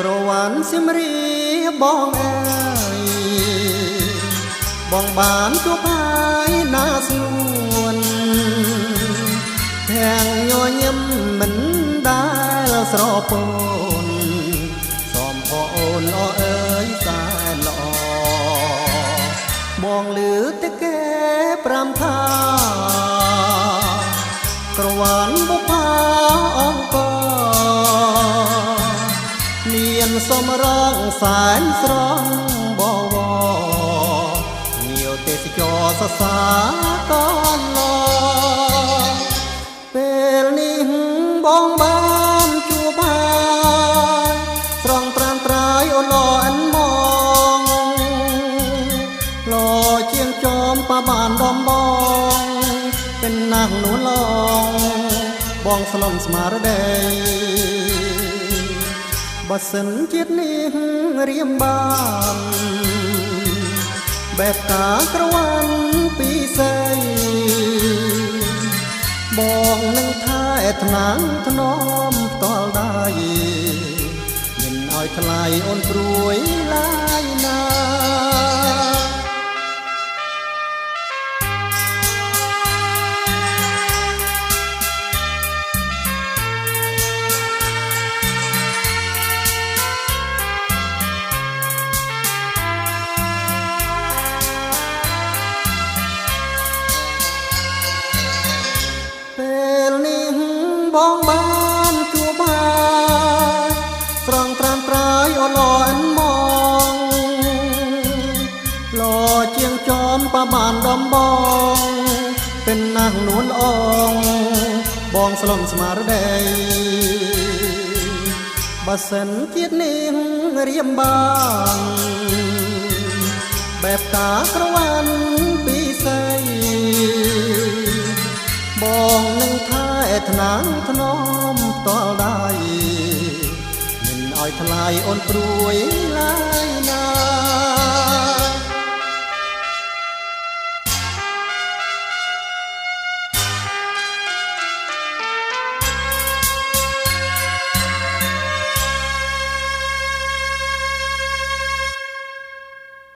ក្រវ៉ាន់សៀមរីបងអើយបងបានជួបហើយណាស្នួនទាំងញញឹមមិនដែលស្រពូនសូមផងអូនល្អអើយសែនល្អបងលឺតែគេប្រាំថាក្រវ៉ាន់បុប្ផាអង្គមានសមរងសែនស្រស់បវរងាវទេសចរសរសើរកន្លងពេលនេះបងបានជួបហើយស្រង់ត្រានត្រាយអូនល្អអិនមកលោជាងចំប៉ាបានដំបងเป็นนางนวลลองบองสลมสมาร์เดย์บัดสินจิตนี้เรียมบานแบบตากระวันปีใสบองนึงท้ายถนางถนอมตอลได้ยินอ้อยทลายอ่อนปรวยลายนาបងបានជួបហើយស្រង់ត្រានត្រាយអូនល្អអិនមកលោជាងចំប៉ាបានដំបងเป็นนางนวลอองបងស្លំស្មារតីបើសិនជាតិនេះរៀមបានបែបតាក្រវ៉ាន់ពីស័យបងនឹងថែថ្នាំថ្នមតលได้មិនឲ្យថ្លៃអូនព្រួយឡើយណា